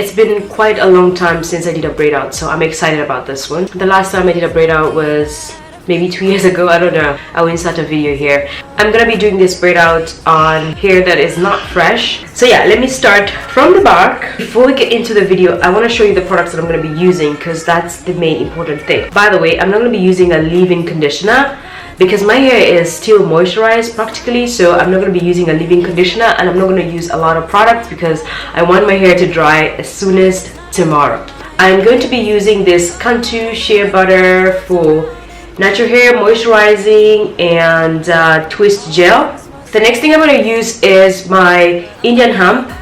It's been quite a long time since I did a braid out, so I'm excited about this one. The last time I did a braid out was maybe 2 years ago, I don't know. I will insert a video here. I'm gonna be doing this braid out on hair that is not fresh. So yeah, let me start from the back. Before we get into the video, I want to show you the products that I'm gonna be using, because that's the main important thing. By the way, I'm not gonna be using a leave-in conditioner because my hair is still moisturized practically, so I'm not going to be using a leave-in conditioner, and I'm not going to use a lot of products because I want my hair to dry as soon as tomorrow. I'm going to be using this Cantu shea butter for natural hair moisturizing and twist gel. The next thing I'm going to use is my Indian hemp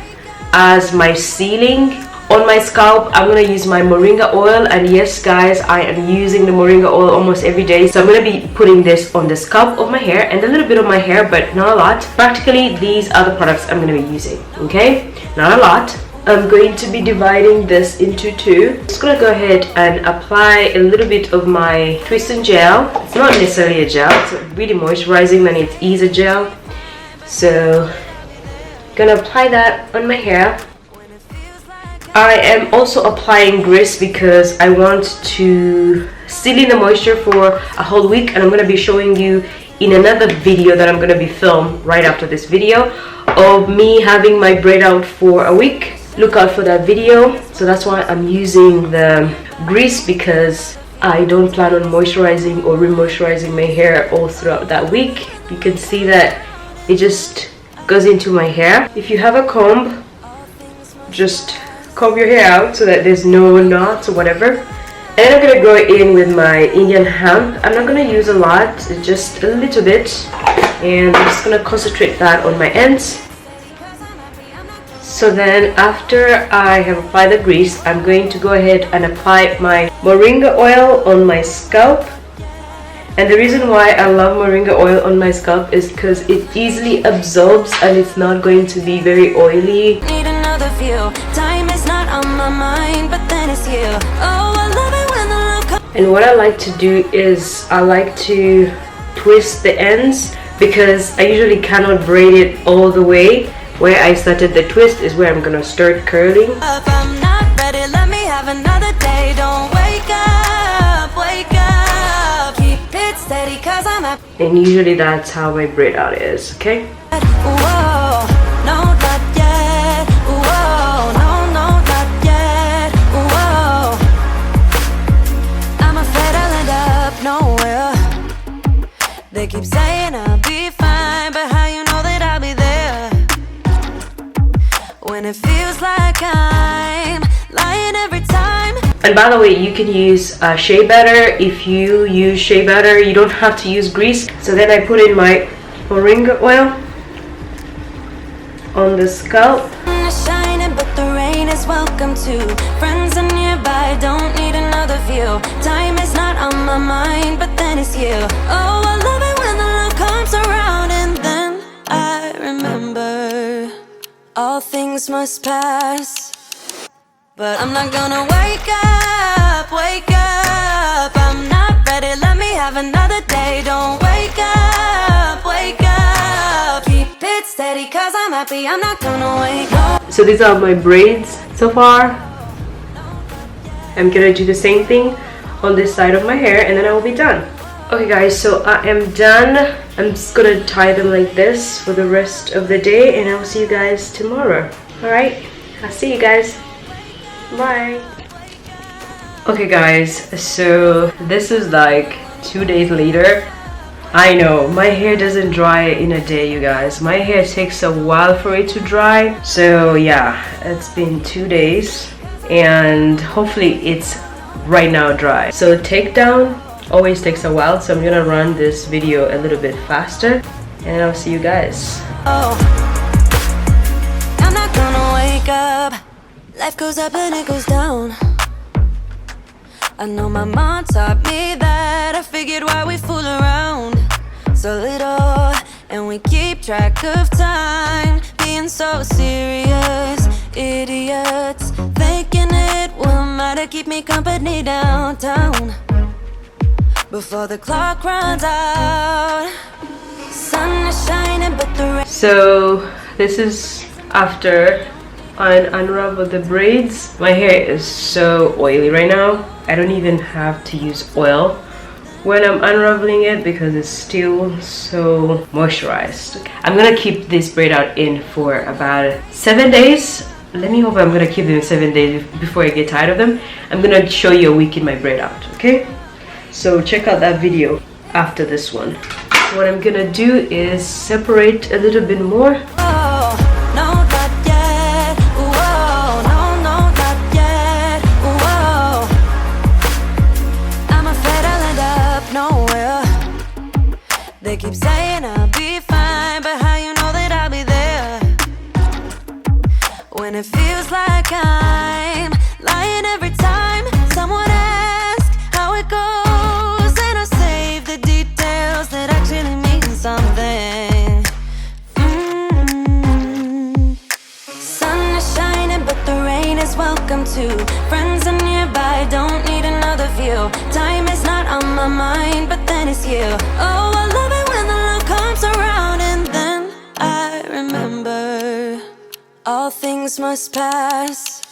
as my sealing. On my scalp, I'm going to use my Moringa oil, and yes guys, I am using the Moringa oil almost every day. So I'm going to be putting this on the scalp of my hair and a little bit of my hair, but not a lot. Practically, these are the products I'm going to be using, okay? Not a lot. I'm going to be dividing this into two. I'm just going to go ahead and apply a little bit of my twisting gel. It's not necessarily a gel, it's really moisturizing than it is a gel. So I'm going to apply that on my hair. I am also applying grease because I want to seal in the moisture for a whole week, and I'm going to be showing you in another video that I'm going to be filmed right after this video of me having my braid out for a week. Look out for that video. So that's why I'm using the grease, because I don't plan on moisturizing or re-moisturizing my hair all throughout that week. You can see that it just goes into my hair. If you have a comb, just comb your hair out so that there's no knots or whatever. And then I'm gonna go in with my Indian hemp. I'm not gonna use a lot, just a little bit, and I'm just gonna concentrate that on my ends. So then after I have applied the grease, I'm going to go ahead and apply my Moringa oil on my scalp. And the reason why I love Moringa oil on my scalp is because it easily absorbs and it's not going to be very oily. Time is not on my mind, but then it's you. Oh, I love it when the love comes. And what I like to do is I like to twist the ends, because I usually cannot braid it all the way. Where I started the twist is where I'm gonna start curling. I'm not ready, let me have another day. Don't wake up, wake up. Keep it steady, cause I'm up. And usually that's how my braid out is, okay? Whoa, no, not yet. Whoa, no, no, not yet. Whoa, I'm afraid I'll end up nowhere. They keep saying I'll be fine, but how you know that I'll be there when it feels like I'm lying every time? And by the way, you can use shea butter. If you use shea butter, you don't have to use grease. So then I put in my Moringa oil on the scalp. Shining, but the rain is welcome too. Friends are nearby, don't need another view. Time is not on my mind, but then it's you. Oh, I love it when the love comes around, and then I remember all things must pass. But I'm not gonna wake up, wake up. I'm not ready, let me have another day. Don't wake up, wake up. Keep it steady, cause I'm happy, I'm not gonna wake up. So these are my braids so far. I'm gonna do the same thing on this side of my hair, and then I will be done. Okay guys, so I am done. I'm just gonna tie them like this for the rest of the day, and I will see you guys tomorrow. Alright, I'll see you guys. Bye. Okay guys, so this is like 2 days later. I know my hair doesn't dry in a day, you guys. My hair takes a while for it to dry. So yeah, it's been 2 days, and hopefully it's right now dry. So takedown always takes a while, so I'm gonna run this video a little bit faster, and I'll see you guys. Oh, I'm not gonna wake up. Life goes up and it goes down. I know my mom taught me that. I figured why we fool around so little, and we keep track of time, being so serious. Idiots thinking it will matter, keep me company downtown before the clock runs out. Sun is shining, but the rain. So this is after and unravel the braids. My hair is so oily right now. I don't even have to use oil when I'm unraveling it because it's still so moisturized. I'm gonna keep this braid out in for about 7 days. Let me hope I'm gonna keep them in 7 days before I get tired of them. I'm gonna show you a week in my braid out, okay? So check out that video after this one. What I'm gonna do is separate a little bit more. They keep saying I'll be fine, but how you know that I'll be there when it feels like I'm lying every time someone asks how it goes, and I save the details that actually mean something. Sun is shining, but the rain is welcome too. Friends are nearby, don't need another view. Time is not on my mind, but then it's you. Oh, I love it when the love comes around, and then I remember all things must pass.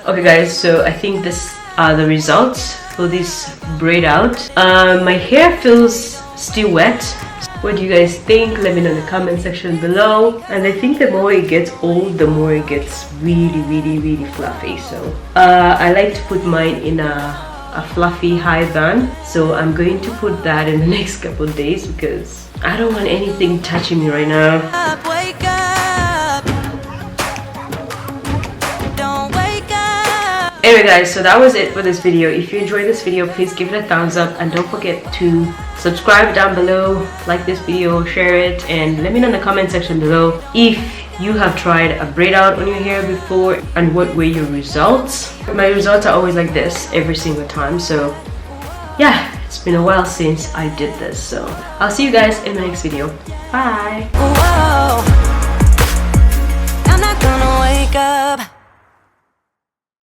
Okay guys, so I think this are the results for this braid out. My hair feels still wet. What do you guys think? Let me know in the comment section below. And I think the more it gets old, the more it gets really fluffy. So I like to put mine in a fluffy high bun, so I'm going to put that in the next couple of days because I don't want anything touching me right now. Wake up. Don't wake up. Anyway guys, so that was it for this video. If you enjoyed this video, please give it a thumbs up and don't forget to subscribe down below, like this video, share it, and let me know in the comment section below if you have tried a braid out on your hair before and what were your results. My results are always like this every single time, so yeah, it's been a while since I did this, so I'll see you guys in the next video. Bye. Whoa.